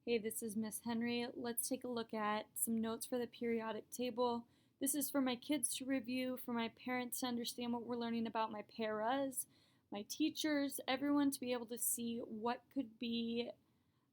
Hey, this is Miss Henry. Let's take a look at some notes for the periodic table. This is for my kids to review, for my parents to understand what we're learning about my paras, my teachers, everyone to be able to see what could be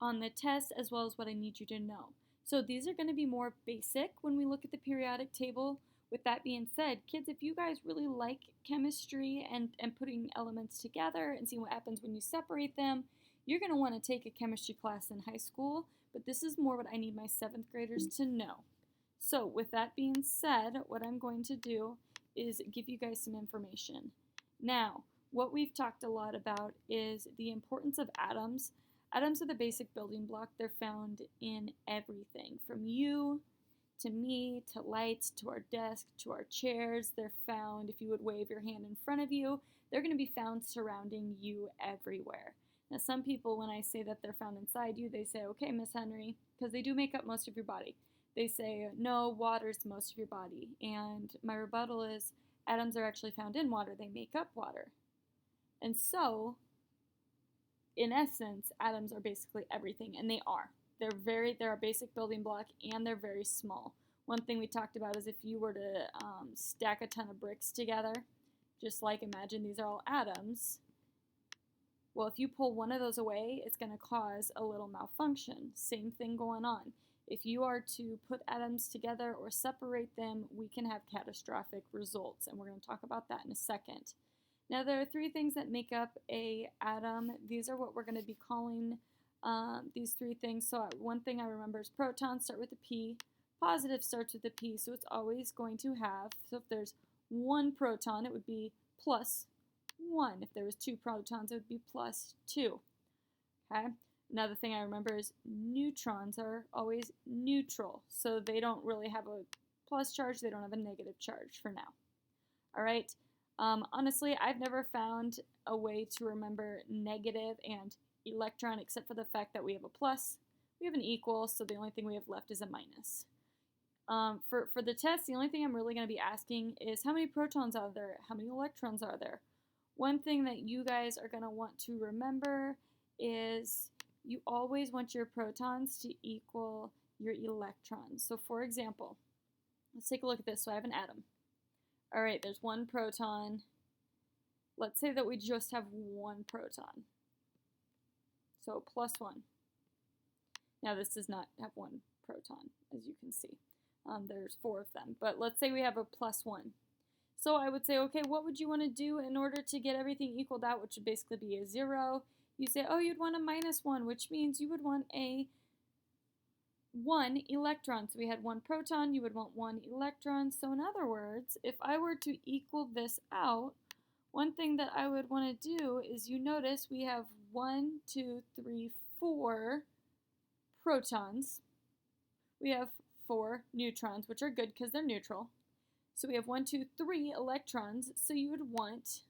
on the test as well as what I need you to know. So these are going to be more basic when we look at the periodic table. With that being said, kids, if you guys really like chemistry and putting elements together and seeing what happens when you separate them, you're going to want to take a chemistry class in high school, but this is more what I need my 7th graders to know. So with that being said, what I'm going to do is give you guys some information. Now, what we've talked a lot about is the importance of atoms. Atoms are the basic building block. They're found in everything, from you to me, to lights, to our desk, to our chairs. They're found, if you would wave your hand in front of you, they're going to be found surrounding you everywhere. Now, some people, when I say that they're found inside you, they say, okay, Miss Henry, because they do make up most of your body. They say, no, water's most of your body. And my rebuttal is, atoms are actually found in water. They make up water. And so, in essence, atoms are basically everything, and they are. They're a basic building block, and they're very small. One thing we talked about is if you were to stack a ton of bricks together, just like imagine these are all atoms. Well, if you pull one of those away, it's going to cause a little malfunction. Same thing going on. If you are to put atoms together or separate them, we can have catastrophic results, and we're going to talk about that in a second. Now, there are 3 things that make up a atom. These are what we're going to be calling these 3 things. So one thing I remember is protons start with a P, positive starts with a P, so it's always going to have, so if there's 1 proton, it would be plus 1. If there was 2 protons, it would be plus 2. Okay? Another thing I remember is neutrons are always neutral, so they don't really have a plus charge, they don't have a negative charge for now. All right? Honestly, I've never found a way to remember negative and electron except for the fact that we have a plus, we have an equal, so the only thing we have left is a minus. For the test, the only thing I'm really going to be asking is how many protons are there, how many electrons are there. One thing that you guys are going to want to remember is you always want your protons to equal your electrons. So for example, let's take a look at this. So I have an atom. All right, there's 1 proton. Let's say that we just have 1 proton. So plus 1. Now this does not have 1 proton, as you can see. There's 4 of them. But let's say we have a plus 1. So I would say, okay, what would you want to do in order to get everything equaled out, which would basically be a 0? You say, oh, you'd want a minus 1, which means you would want a 1 electron. So we had 1 proton, you would want 1 electron. So in other words, if I were to equal this out, one thing that I would want to do is you notice we have 1, 2, 3, 4 protons. We have 4 neutrons, which are good because they're neutral. So we have 1, 2, 3 electrons, so you would want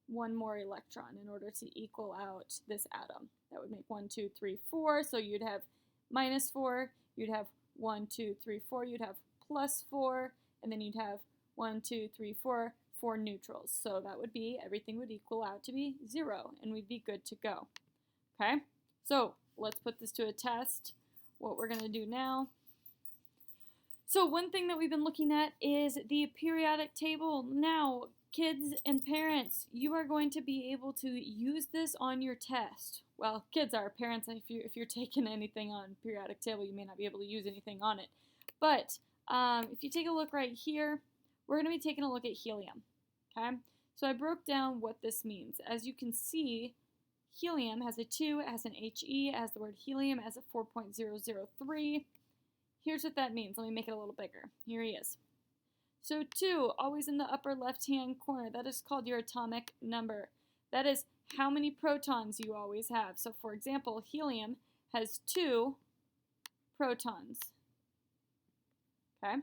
1 more electron in order to equal out this atom. That would make 1, 2, 3, 4, so you'd have minus 4, you'd have 1, 2, 3, 4, you'd have plus 4, and then you'd have 1, 2, 3, 4, 4 neutrals. So that would be, everything would equal out to be 0, and we'd be good to go. Okay, so let's put this to a test. What we're going to do now. So one thing that we've been looking at is the periodic table. Now, kids and parents, you are going to be able to use this on your test. Well, kids are. Parents, if you're taking anything on periodic table, you may not be able to use anything on it. But if you take a look right here, we're going to be taking a look at helium. Okay? So I broke down what this means. As you can see, helium has a 2, it has an HE, it has the word helium, it has a 4.003. Here's what that means. Let me make it a little bigger. Here he is. So 2, always in the upper left-hand corner, that is called your atomic number. That is how many protons you always have. So for example, helium has 2 protons. Okay?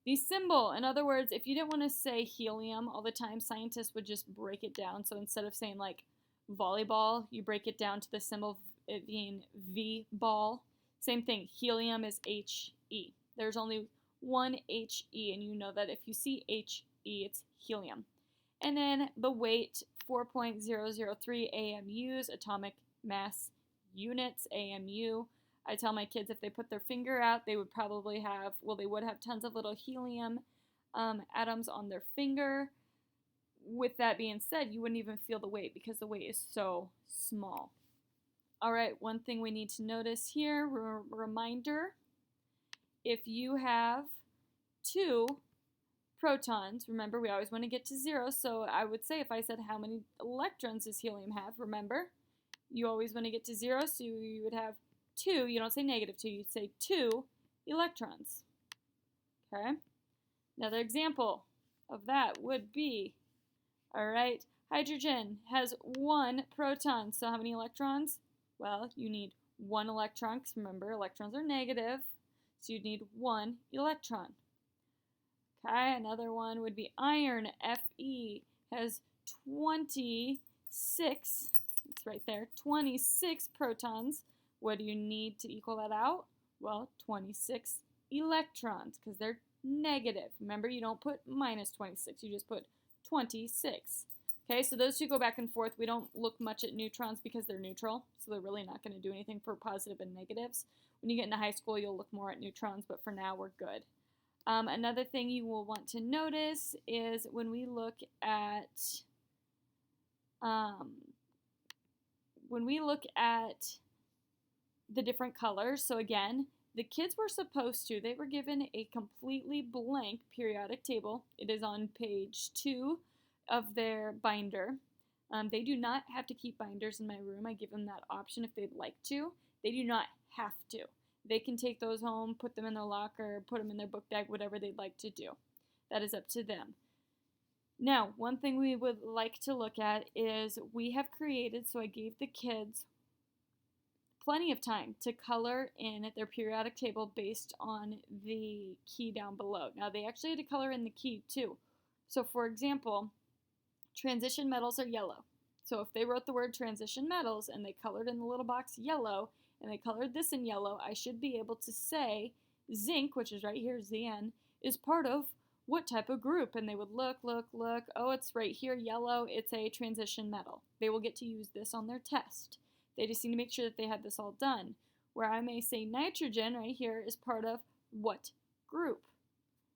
The symbol, in other words, if you didn't want to say helium all the time, scientists would just break it down. So instead of saying like volleyball, you break it down to the symbol it being V-ball. Same thing, helium is He. There's only 1 He, and you know that if you see He, it's helium. And then the weight, 4.003 AMUs, atomic mass units, AMU. I tell my kids if they put their finger out, they would probably have, well, they would have tons of little helium atoms on their finger. With that being said, you wouldn't even feel the weight because the weight is so small. All right, one thing we need to notice here, reminder, if you have 2 protons, remember we always want to get to 0, so I would say if I said how many electrons does helium have, remember, you always want to get to 0, so you would have 2, you don't say -2, you'd say 2 electrons. Okay? Another example of that would be, all right, hydrogen has 1 proton, so how many electrons? Well, you need 1 electron, because remember, electrons are negative, so you'd need 1 electron. Okay, another one would be iron, Fe, has 26, it's right there, 26 protons. What do you need to equal that out? Well, 26 electrons, because they're negative. Remember, you don't put -26, you just put 26. Okay, so those two go back and forth. We don't look much at neutrons because they're neutral, so they're really not going to do anything for positive and negatives. When you get into high school, you'll look more at neutrons, but for now, we're good. Another thing you will want to notice is when we look at the different colors. So again, the kids were supposed to, they were given a completely blank periodic table. It is on page 2 of their binder. They do not have to keep binders in my room. I give them that option if they'd like to. They do not have to. They can take those home, put them in their locker, put them in their book bag, whatever they'd like to do. That is up to them. Now, one thing we would like to look at is we have created, so I gave the kids plenty of time to color in their periodic table based on the key down below. Now, they actually had to color in the key too. So, for example, transition metals are yellow. So if they wrote the word transition metals and they colored in the little box yellow, and they colored this in yellow, I should be able to say zinc, which is right here, Zn, is part of what type of group? And they would look, oh, it's right here, yellow, it's a transition metal. They will get to use this on their test. They just need to make sure that they have this all done. Where I may say nitrogen right here is part of what group?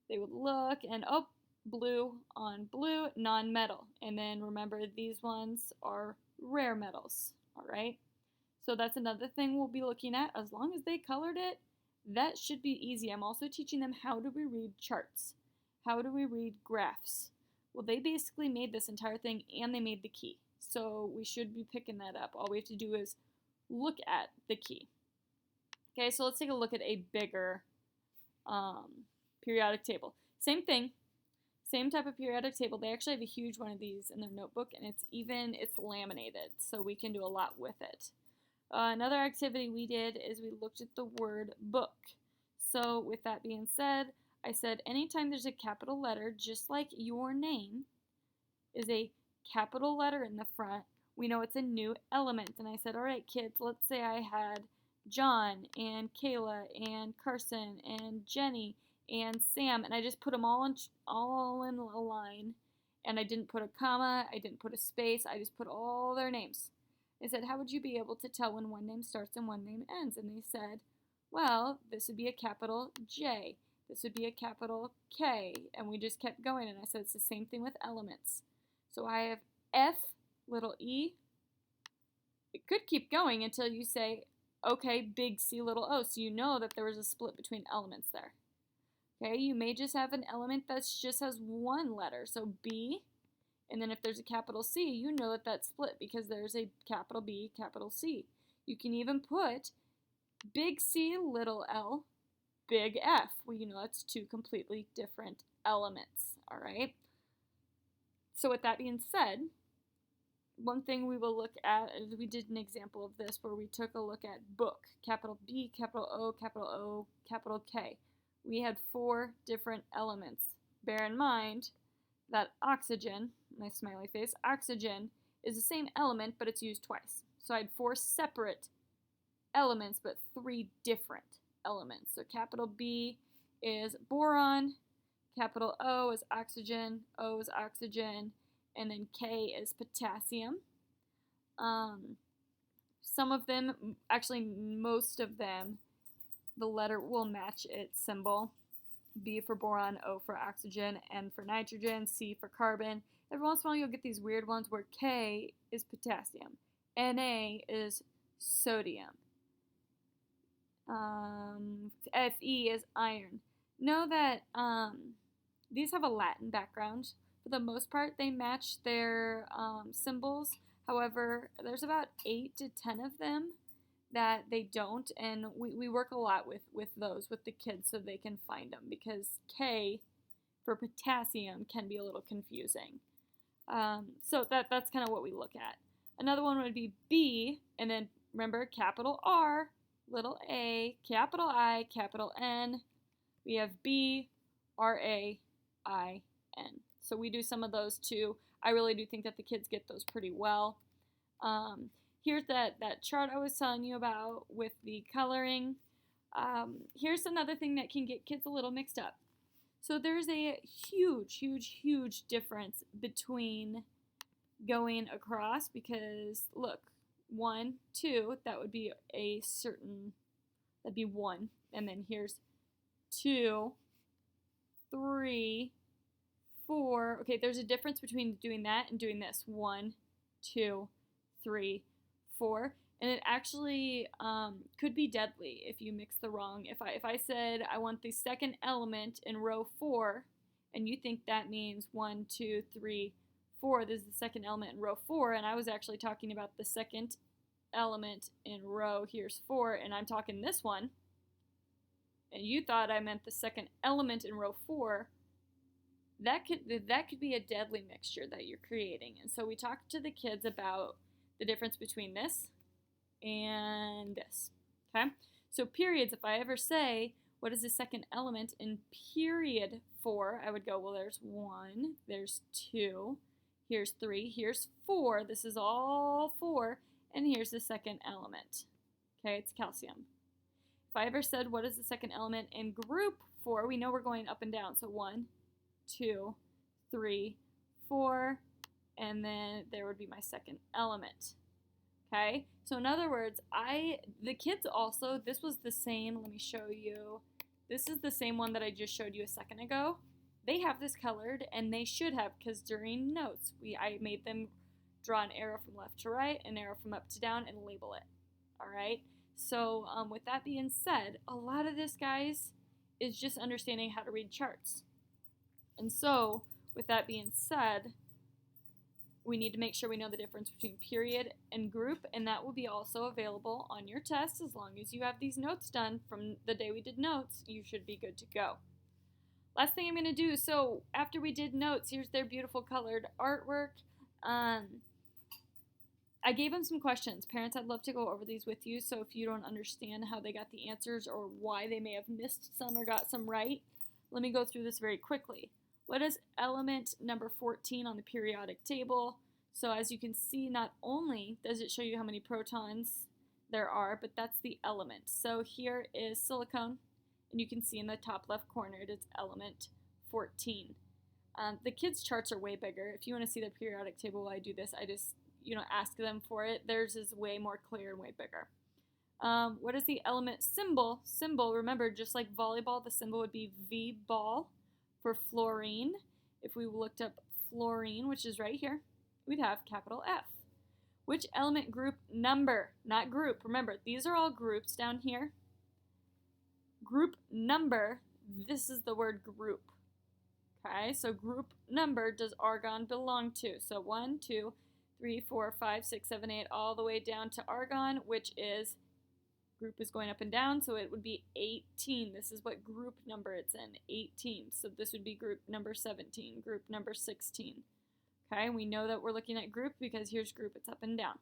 They would look and, oh, blue on blue, non-metal. And then remember, these ones are rare metals, all right? So that's another thing we'll be looking at. As long as they colored it, that should be easy. I'm also teaching them how do we read charts? How do we read graphs? Well, they basically made this entire thing and they made the key. So we should be picking that up. All we have to do is look at the key. Okay, so let's take a look at a bigger periodic table. Same thing, same type of periodic table. They actually have a huge one of these in their notebook, and it's laminated, so we can do a lot with it. Another activity we did is we looked at the word book. So with that being said, I said anytime there's a capital letter, just like your name is a capital letter in the front, we know it's a new element. And I said, all right, kids, let's say I had John and Kayla and Carson and Jenny and Sam, and I just put them all in a line, and I didn't put a comma, I didn't put a space, I just put all their names. I said, how would you be able to tell when one name starts and one name ends? And they said, well, this would be a capital J. This would be a capital K. And we just kept going. And I said, it's the same thing with elements. So I have F, little e. It could keep going until you say, okay, big C, little o. So you know that there was a split between elements there. Okay, you may just have an element that just has one letter. So B. And then if there's a capital C, you know that that's split because there's a capital B, capital C. You can even put big C, little l, big F. Well, you know that's two completely different elements, all right? So with that being said, one thing we will look at is we did an example of this where we took a look at book, capital B, capital O, capital K. We had 4 different elements. Bear in mind that oxygen, my smiley face, oxygen is the same element, but it's used twice. So I had 4 separate elements, but 3 different elements. So capital B is boron, capital O is oxygen, O is oxygen, and then K is potassium. Some of them, actually most of them, the letter will match its symbol. B for boron, O for oxygen, N for nitrogen, C for carbon. Every once in a while you'll get these weird ones where K is potassium, Na is sodium, Fe is iron. Know that these have a Latin background. For the most part, they match their symbols. However, there's about 8 to 10 of them that they don't, and we work a lot with those, with the kids, so they can find them, because K for potassium can be a little confusing. So that's kind of what we look at. Another one would be B, and then remember capital R, little a, capital I, capital N. We have B, R, A, I, N. So we do some of those too. I really do think that the kids get those pretty well. Here's that chart I was telling you about with the coloring. Here's another thing that can get kids a little mixed up. So there's a huge difference between going across, because look, 1, 2, that would be that'd be 1, and then here's 2, 3, 4. Okay, there's a difference between doing that and doing this. 1, 2, 3, 4, and it actually could be deadly if you mix the wrong. If I said I want the second element in row 4, and you think that means 1, 2, 3, 4, this is the second element in row 4, and I was actually talking about the second element in row, here's 4, and I'm talking this one, and you thought I meant the second element in row 4, that could be a deadly mixture that you're creating. And so we talked to the kids about the difference between this and this. Okay? So periods, if I ever say, what is the second element in period 4, I would go, well, there's 1, there's 2, here's 3, here's 4, this is all 4, and here's the second element. Okay, it's calcium. If I ever said, what is the second element in group 4, we know we're going up and down. So 1, 2, 3, 4, and then there would be my second element. Okay, so in other words, the kids also, this was the same, let me show you. This is the same one that I just showed you a second ago. They have this colored, and they should have, because during notes, I made them draw an arrow from left to right, an arrow from up to down, and label it. All right, so with that being said, a lot of this, guys, is just understanding how to read charts. And so, with that being said, we need to make sure we know the difference between period and group, and that will be also available on your test. As long as you have these notes done from the day we did notes, you should be good to go. Last thing I'm going to do, so after we did notes, here's their beautiful colored artwork. I gave them some questions. Parents, I'd love to go over these with you, so if you don't understand how they got the answers or why they may have missed some or got some right, let me go through this very quickly. What is element number 14 on the periodic table? So as you can see, not only does it show you how many protons there are, but that's the element. So here is silicon, and you can see in the top left corner it is element 14. The kids' charts are way bigger. If you want to see the periodic table while I do this, I just ask them for it. Theirs is way more clear and way bigger. What is the element symbol? Symbol, remember, just like volleyball, the symbol would be V-ball. For fluorine, if we looked up fluorine, which is right here, we'd have capital F. Which element group number, not group, remember, these are all groups down here. Group number, this is the word group. Okay, so group number does argon belong to? So 1, 2, 3, 4, 5, 6, 7, 8, all the way down to argon, which is, group is going up and down, so it would be 18. This is what group number it's in, 18. So this would be group number 17, group number 16. Okay, we know that we're looking at group because here's group, it's up and down.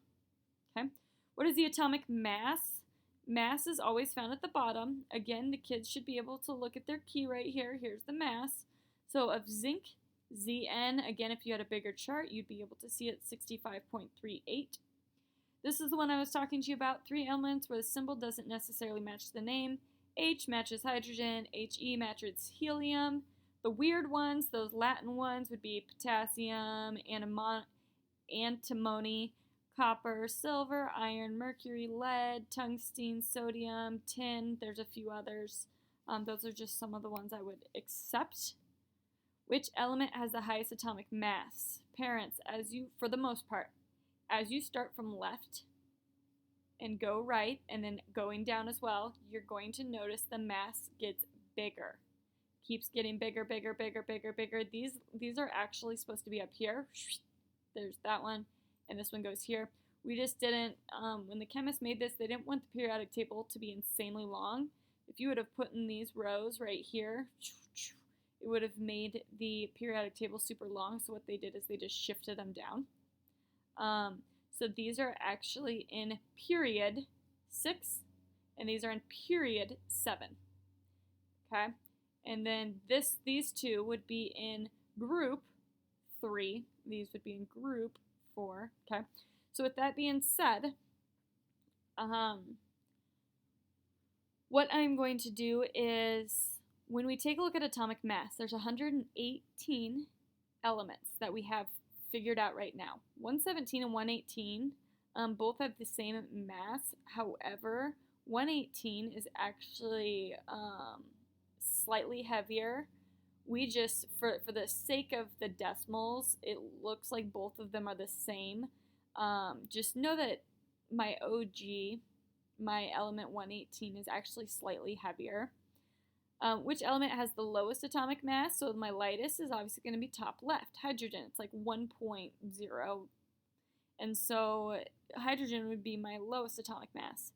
Okay, what is the atomic mass? Mass is always found at the bottom. Again, the kids should be able to look at their key right here. Here's the mass. So of zinc, Zn, again, if you had a bigger chart, you'd be able to see it 65.38. This is the one I was talking to you about, 3 elements where the symbol doesn't necessarily match the name. H matches hydrogen, He matches helium. The weird ones, those Latin ones, would be potassium, antimony, copper, silver, iron, mercury, lead, tungsten, sodium, tin. There's a few others. Those are just some of the ones I would accept. Which element has the highest atomic mass? Parents, for the most part, as you start from left and go right, and then going down as well, you're going to notice the mass gets bigger. Keeps getting bigger, bigger, bigger, bigger, bigger. These are actually supposed to be up here. There's that one, and this one goes here. We just didn't, when the chemists made this, they didn't want the periodic table to be insanely long. If you would have put in these rows right here, it would have made the periodic table super long. So what they did is they just shifted them down. So these are actually in period 6, and these are in period 7. Okay, and then these two would be in group 3. These would be in group 4. Okay, so with that being said, what I'm going to do is, when we take a look at atomic mass, there's 118 elements that we have figured out right now. 117 and 118 both have the same mass. However, 118 is actually slightly heavier. We just, for the sake of the decimals, it looks like both of them are the same. Just know that my OG, my element 118, is actually slightly heavier. Which element has the lowest atomic mass? So my lightest is obviously going to be top left. Hydrogen, it's like 1.0. And so hydrogen would be my lowest atomic mass.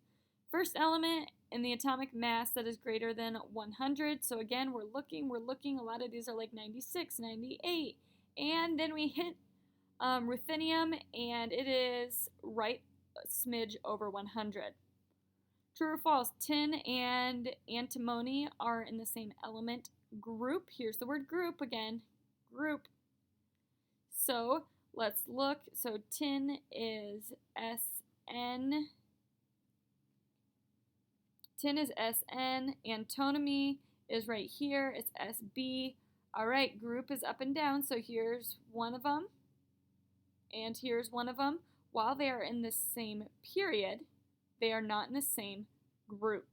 First element in the atomic mass that is greater than 100. So again, we're looking. A lot of these are like 96, 98. And then we hit ruthenium, and it is right a smidge over 100. True or false? Tin and antimony are in the same element group. Here's the word group again. Group. So let's look. So tin is SN. Tin is SN. Antimony is right here. It's SB. All right, group is up and down. So here's one of them. And here's one of them. While they are in the same period, they are not in the same group.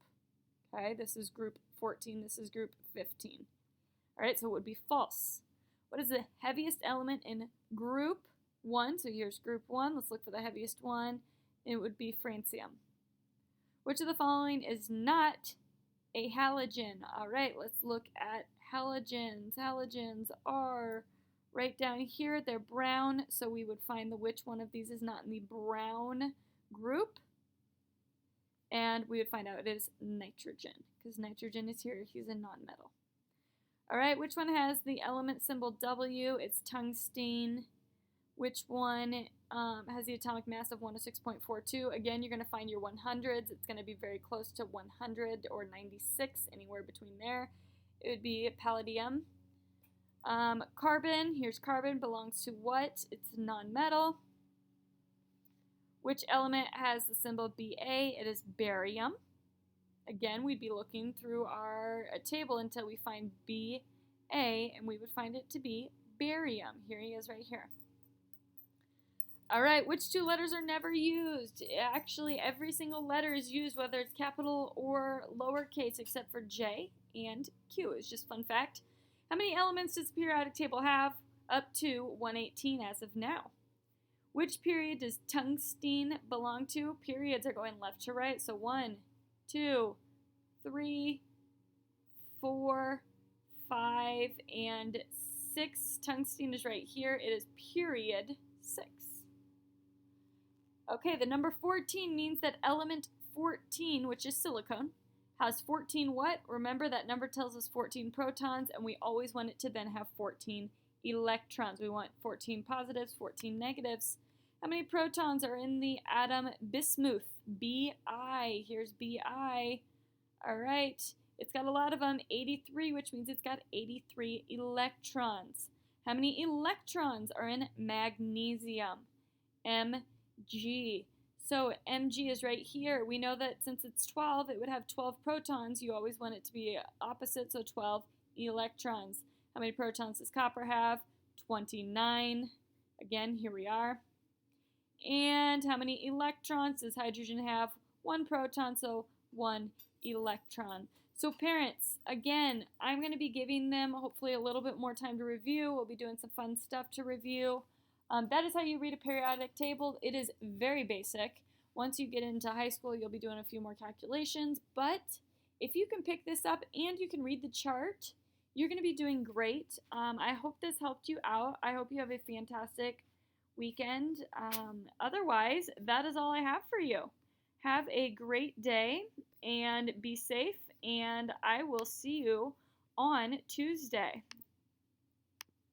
Okay, this is group 14, this is group 15. All right, so it would be false. What is the heaviest element in group 1? So here's group 1. Let's look for the heaviest one. It would be francium. Which of the following is not a halogen? All right, let's look at halogens. Halogens are right down here. They're brown, so we would find which one of these is not in the brown group. And we would find out it is nitrogen, because nitrogen is here. He's a nonmetal. All right, which one has the element symbol W? It's tungsten. Which one has the atomic mass of 106.42? Again, you're going to find your 100s. It's going to be very close to 100 or 96, anywhere between there. It would be palladium. Carbon, here's carbon, belongs to what? It's nonmetal. Which element has the symbol Ba? It is barium. Again, we'd be looking through our table until we find Ba, and we would find it to be barium. Here he is right here. All right, which two letters are never used? Actually, every single letter is used, whether it's capital or lowercase, except for J and Q. It's just fun fact. How many elements does the periodic table have? Up to 118 as of now. Which period does tungsten belong to? Periods are going left to right. So 1, 2, 3, 4, 5, and 6. Tungsten is right here. It is period 6. Okay, the number 14 means that element 14, which is silicon, has 14 what? Remember that number tells us 14 protons, and we always want it to then have 14 electrons. We want 14 positives, 14 negatives. How many protons are in the atom bismuth? Bi. Here's Bi. All right. It's got a lot of them. 83, which means it's got 83 electrons. How many electrons are in magnesium? Mg. So Mg is right here. We know that since it's 12, it would have 12 protons. You always want it to be opposite, so 12 electrons. How many protons does copper have? 29. Again, here we are. And how many electrons does hydrogen have? One proton, so one electron. So parents, again, I'm going to be giving them hopefully a little bit more time to review. We'll be doing some fun stuff to review. That is how you read a periodic table. It is very basic. Once you get into high school, you'll be doing a few more calculations. But if you can pick this up and you can read the chart, you're going to be doing great. I hope this helped you out. I hope you have a fantastic weekend. Otherwise, that is all I have for you. Have a great day and be safe, and I will see you on Tuesday.